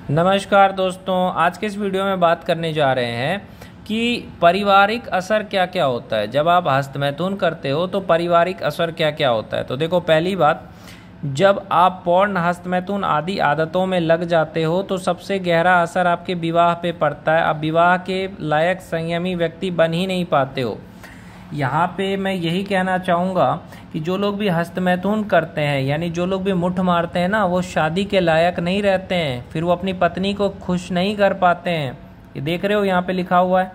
नमस्कार दोस्तों, आज के इस वीडियो में बात करने जा रहे हैं कि पारिवारिक असर क्या क्या होता है। जब आप हस्तमैथुन करते हो तो पारिवारिक असर क्या क्या होता है। तो देखो, पहली बात, जब आप पॉर्न, हस्तमैथुन आदि आदतों में लग जाते हो तो सबसे गहरा असर आपके विवाह पे पड़ता है। आप विवाह के लायक संयमी व्यक्ति बन ही नहीं पाते हो। यहाँ पे मैं यही कहना चाहूँगा कि जो लोग भी हस्तमैथुन करते हैं, यानी जो लोग भी मुठ मारते हैं ना, वो शादी के लायक नहीं रहते हैं। फिर वो अपनी पत्नी को खुश नहीं कर पाते हैं। ये देख रहे हो, यहाँ पे लिखा हुआ है।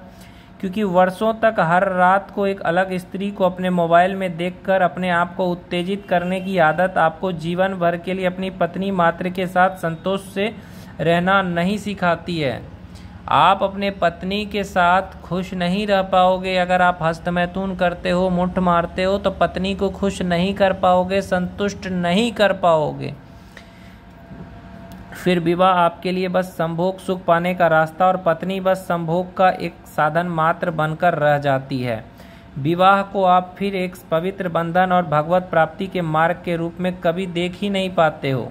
क्योंकि वर्षों तक हर रात को एक अलग स्त्री को अपने मोबाइल में देखकर अपने आप को उत्तेजित करने की आदत आपको जीवन भर के लिए अपनी पत्नी मात्र के साथ संतोष से रहना नहीं सिखाती है। आप अपने पत्नी के साथ खुश नहीं रह पाओगे। अगर आप हस्तमैथुन करते हो, मुठ मारते हो, तो पत्नी को खुश नहीं कर पाओगे, संतुष्ट नहीं कर पाओगे। फिर विवाह आपके लिए बस संभोग सुख पाने का रास्ता और पत्नी बस संभोग का एक साधन मात्र बनकर रह जाती है। विवाह को आप फिर एक पवित्र बंधन और भगवत प्राप्ति के मार्ग के रूप में कभी देख ही नहीं पाते हो।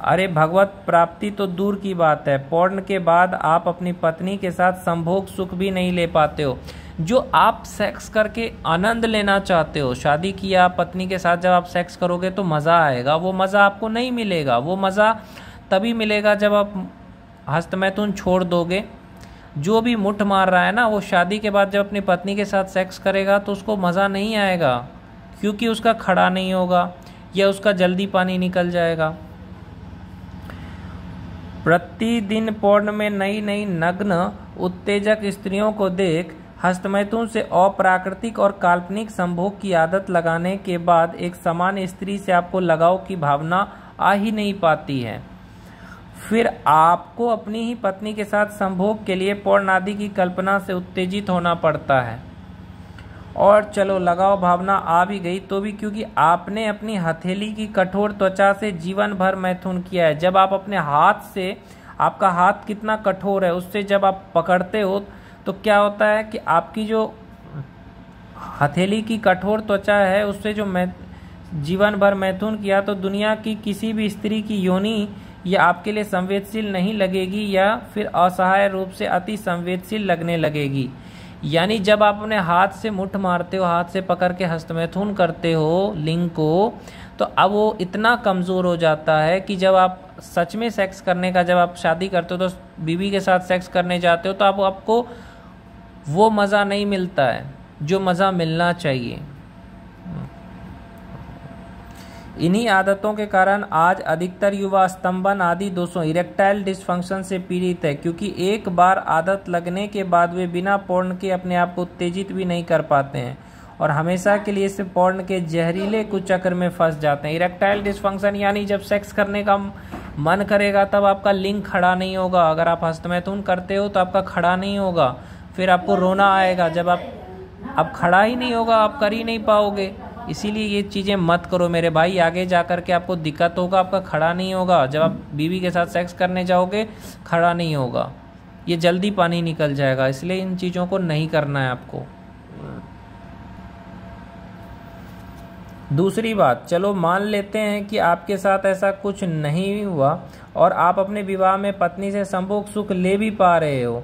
अरे, भगवत प्राप्ति तो दूर की बात है, पॉर्न के बाद आप अपनी पत्नी के साथ संभोग सुख भी नहीं ले पाते हो। जो आप सेक्स करके आनंद लेना चाहते हो, शादी किया पत्नी के साथ, जब आप सेक्स करोगे तो मज़ा आएगा, वो मज़ा आपको नहीं मिलेगा। वो मज़ा तभी मिलेगा जब आप हस्तमैथुन छोड़ दोगे। जो भी मुठ मार रहा है ना, वो शादी के बाद जब अपनी पत्नी के साथ सेक्स करेगा तो उसको मज़ा नहीं आएगा, क्योंकि उसका खड़ा नहीं होगा या उसका जल्दी पानी निकल जाएगा। प्रतिदिन पॉर्न में नई नई नग्न उत्तेजक स्त्रियों को देख हस्तमैथुन से अप्राकृतिक और काल्पनिक संभोग की आदत लगाने के बाद एक समान स्त्री से आपको लगाव की भावना आ ही नहीं पाती है। फिर आपको अपनी ही पत्नी के साथ संभोग के लिए पॉर्न आदि की कल्पना से उत्तेजित होना पड़ता है। और चलो, लगाव भावना आ भी गई तो भी क्योंकि आपने अपनी हथेली की कठोर त्वचा से जीवन भर मैथुन किया है। जब आप अपने हाथ से, आपका हाथ कितना कठोर है, उससे जब आप पकड़ते हो तो क्या होता है कि आपकी जो हथेली की कठोर त्वचा है, उससे जो जीवन भर मैथुन किया, तो दुनिया की किसी भी स्त्री की योनि यह आपके लिए संवेदनशील नहीं लगेगी या फिर असहाय रूप से अति संवेदनशील लगने लगेगी। यानी जब आप अपने हाथ से मुठ मारते हो, हाथ से पकड़ के हस्तमैथुन करते हो लिंग को, तो अब वो इतना कमज़ोर हो जाता है कि जब आप सच में सेक्स करने का, जब आप शादी करते हो तो बीवी के साथ सेक्स करने जाते हो, तो आपको वो मज़ा नहीं मिलता है जो मज़ा मिलना चाहिए। इन्हीं आदतों के कारण आज अधिकतर युवा स्तंभन आदि दोषों, इरेक्टाइल डिस्फंक्शन से पीड़ित है, क्योंकि एक बार आदत लगने के बाद वे बिना पॉर्न के अपने आप को उत्तेजित भी नहीं कर पाते हैं और हमेशा के लिए इस पॉर्न के जहरीले कुचक्र में फंस जाते हैं। इरेक्टाइल डिस्फंक्शन यानी जब सेक्स करने का मन करेगा तब आपका लिंग खड़ा नहीं होगा। अगर आप हस्तमैथुन करते हो तो आपका खड़ा नहीं होगा, फिर आपको रोना आएगा। जब आप खड़ा ही नहीं होगा, आप कर ही नहीं पाओगे। इसीलिए ये चीज़ें मत करो मेरे भाई, आगे जा कर के आपको दिक्कत होगा, आपका खड़ा नहीं होगा। जब आप बीवी के साथ सेक्स करने जाओगे, खड़ा नहीं होगा, ये जल्दी पानी निकल जाएगा। इसलिए इन चीज़ों को नहीं करना है आपको। दूसरी बात, चलो मान लेते हैं कि आपके साथ ऐसा कुछ नहीं हुआ और आप अपने विवाह में पत्नी से संभोग सुख ले भी पा रहे हो,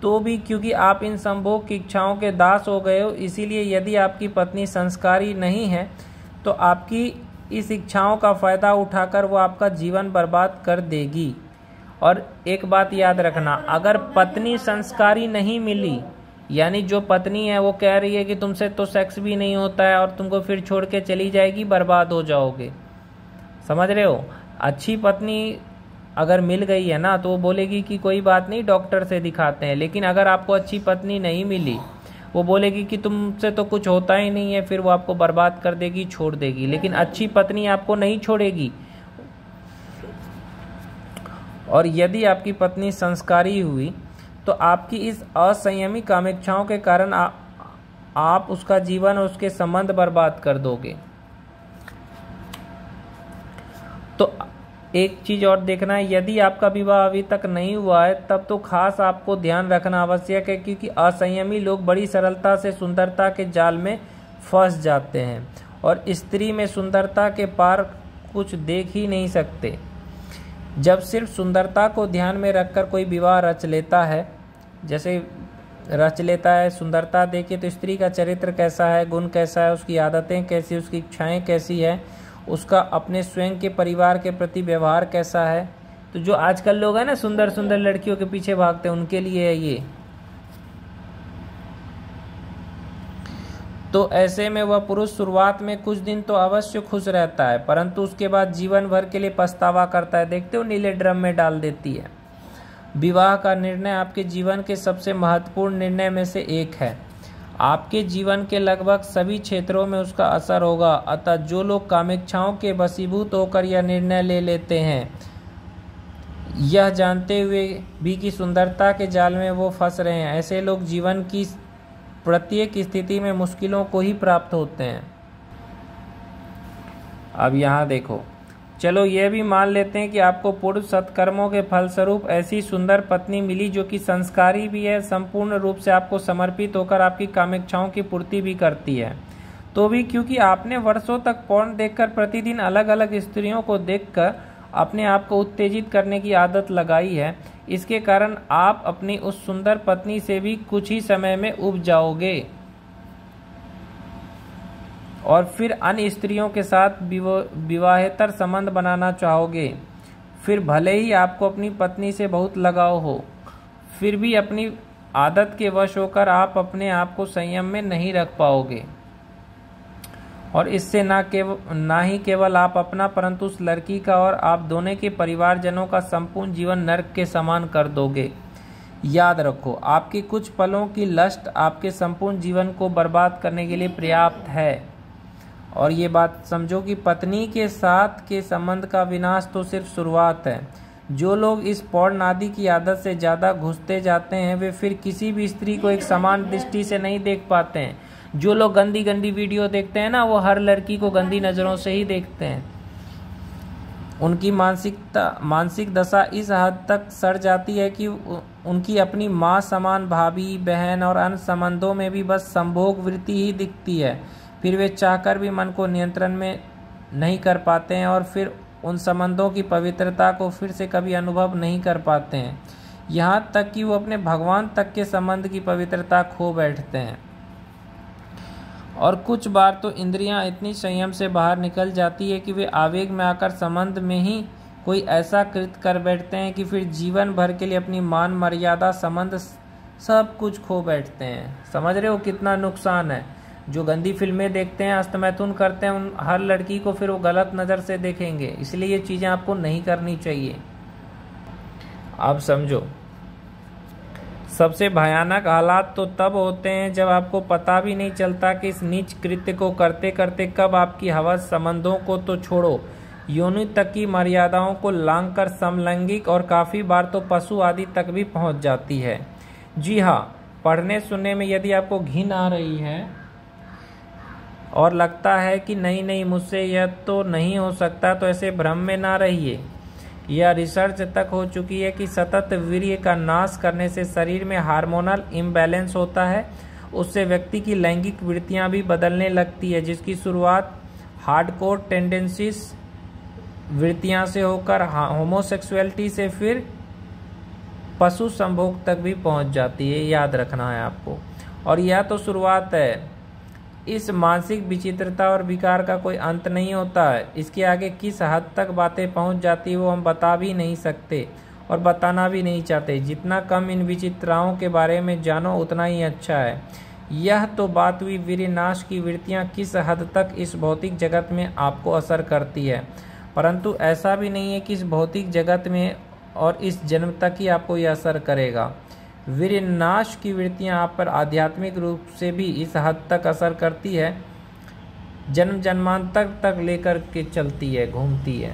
तो भी क्योंकि आप इन संभोग की इच्छाओं के दास हो गए हो। इसीलिए यदि आपकी पत्नी संस्कारी नहीं है तो आपकी इस इच्छाओं का फ़ायदा उठाकर वो आपका जीवन बर्बाद कर देगी। और एक बात याद रखना, अगर पत्नी संस्कारी नहीं मिली, यानी जो पत्नी है वो कह रही है कि तुमसे तो सेक्स भी नहीं होता है और तुमको फिर छोड़ के चली जाएगी, बर्बाद हो जाओगे। समझ रहे हो? अच्छी पत्नी अगर मिल गई है ना तो वो बोलेगी कि कोई बात नहीं, डॉक्टर से दिखाते हैं। लेकिन अगर आपको अच्छी पत्नी नहीं मिली, वो बोलेगी कि तुमसे तो कुछ होता ही नहीं है, फिर वो आपको बर्बाद कर देगी, छोड़ देगी। लेकिन अच्छी पत्नी आपको नहीं छोड़ेगी। और यदि आपकी पत्नी संस्कारी हुई तो आपकी इस असंयमी कामेच्छाओं के कारण आप उसका जीवन और उसके संबंध बर्बाद कर दोगे। तो एक चीज और देखना है, यदि आपका विवाह अभी तक नहीं हुआ है तब तो खास आपको ध्यान रखना आवश्यक है, क्योंकि असंयमी लोग बड़ी सरलता से सुंदरता के जाल में फंस जाते हैं और स्त्री में सुंदरता के पार कुछ देख ही नहीं सकते। जब सिर्फ सुंदरता को ध्यान में रखकर कोई विवाह रच लेता है, जैसे रच लेता है, सुंदरता देखिए तो स्त्री का चरित्र कैसा है, गुण कैसा है, उसकी आदतें कैसी, उसकी इच्छाएं कैसी है, उसका अपने स्वयं के परिवार के प्रति व्यवहार कैसा है। तो जो आजकल लोग हैं ना सुंदर सुंदर लड़कियों के पीछे भागते हैं, उनके लिए है ये। तो ऐसे में वह पुरुष शुरुआत में कुछ दिन तो अवश्य खुश रहता है, परंतु उसके बाद जीवन भर के लिए पछतावा करता है। देखते हो नीले ड्रम में डाल देती है। विवाह का निर्णय आपके जीवन के सबसे महत्वपूर्ण निर्णय में से एक है। आपके जीवन के लगभग सभी क्षेत्रों में उसका असर होगा। अतः जो लोग कामेच्छाओं के वशीभूत होकर यह निर्णय ले लेते हैं, यह जानते हुए भी कि सुंदरता के जाल में वो फंस रहे हैं, ऐसे लोग जीवन की प्रत्येक स्थिति में मुश्किलों को ही प्राप्त होते हैं। अब यहाँ देखो, चलो यह भी मान लेते हैं कि आपको पूर्व सत्कर्मों के फलस्वरूप ऐसी सुंदर पत्नी मिली जो कि संस्कारी भी है, संपूर्ण रूप से आपको समर्पित होकर आपकी कामेच्छाओं की पूर्ति भी करती है। तो भी क्योंकि आपने वर्षों तक पोर्न देखकर, प्रतिदिन अलग अलग स्त्रियों को देखकर अपने आप को उत्तेजित करने की आदत लगाई है, इसके कारण आप अपनी उस सुंदर पत्नी से भी कुछ ही समय में उब जाओगे और फिर अन्य स्त्रियों के साथ विवाहेतर संबंध बनाना चाहोगे। फिर भले ही आपको अपनी पत्नी से बहुत लगाव हो, फिर भी अपनी आदत के वश होकर आप अपने आप को संयम में नहीं रख पाओगे और इससे ना ही केवल आप अपना, परंतु उस लड़की का और आप दोनों के परिवारजनों का संपूर्ण जीवन नर्क के समान कर दोगे। याद रखो, आपकी कुछ पलों की लस्ट आपके संपूर्ण जीवन को बर्बाद करने के लिए पर्याप्त है। और ये बात समझो कि पत्नी के साथ के संबंध का विनाश तो सिर्फ शुरुआत है। जो लोग इस पोर्न आदि की आदत से ज़्यादा घुसते जाते हैं, वे फिर किसी भी स्त्री को एक समान दृष्टि से नहीं देख पाते हैं। जो लोग गंदी गंदी वीडियो देखते हैं ना, वो हर लड़की को गंदी नज़रों से ही देखते हैं। उनकी मानसिक दशा इस हद तक सड़ जाती है कि उनकी अपनी माँ समान भाभी, बहन और अन्य संबंधों में भी बस संभोग वृत्ति ही दिखती है। फिर वे चाहकर भी मन को नियंत्रण में नहीं कर पाते हैं और फिर उन संबंधों की पवित्रता को फिर से कभी अनुभव नहीं कर पाते हैं। यहाँ तक कि वो अपने भगवान तक के संबंध की पवित्रता खो बैठते हैं। और कुछ बार तो इंद्रियां इतनी संयम से बाहर निकल जाती है कि वे आवेग में आकर संबंध में ही कोई ऐसा कृत्य कर बैठते हैं कि फिर जीवन भर के लिए अपनी मान मर्यादा, संबंध सब कुछ खो बैठते हैं। समझ रहे हो कितना नुकसान है। जो गंदी फिल्में देखते हैं, हस्तमैथुन करते हैं, उन हर लड़की को फिर वो गलत नज़र से देखेंगे। इसलिए ये चीज़ें आपको नहीं करनी चाहिए। आप समझो, सबसे भयानक हालात तो तब होते हैं जब आपको पता भी नहीं चलता कि इस नीच कृत्य को करते करते कब आपकी हवस संबंधों को तो छोड़ो, योनि तक की मर्यादाओं को लांघकर समलैंगिक और काफ़ी बार तो पशु आदि तक भी पहुंच जाती है। जी हाँ, पढ़ने सुनने में यदि आपको घिन आ रही है और लगता है कि नहीं मुझसे यह तो नहीं हो सकता, तो ऐसे भ्रम में ना रहिए। यह रिसर्च तक हो चुकी है कि सतत वीर्य का नाश करने से शरीर में हार्मोनल इम्बैलेंस होता है। उससे व्यक्ति की लैंगिक वृत्तियां भी बदलने लगती है, जिसकी शुरुआत हार्डकोर टेंडेंसीज वृत्तियां से होकर होमोसेक्सुअलिटी से फिर पशु संभोग तक भी पहुंच जाती है। याद रखना है आपको। और यह तो शुरुआत है। इस मानसिक विचित्रता और विकार का कोई अंत नहीं होता है। इसके आगे किस हद तक बातें पहुंच जाती है वो हम बता भी नहीं सकते और बताना भी नहीं चाहते। जितना कम इन विचित्रताओं के बारे में जानो उतना ही अच्छा है। यह तो बात हुई वीर्यनाश की वृत्तियां किस हद तक इस भौतिक जगत में आपको असर करती है, परंतु ऐसा भी नहीं है कि इस भौतिक जगत में और इस जन्म तक ही आपको यह असर करेगा। वीर्यनाश की वृत्तियां आप पर आध्यात्मिक रूप से भी इस हद तक असर करती है, जन्म जन्मांतर तक लेकर के चलती है, घूमती है।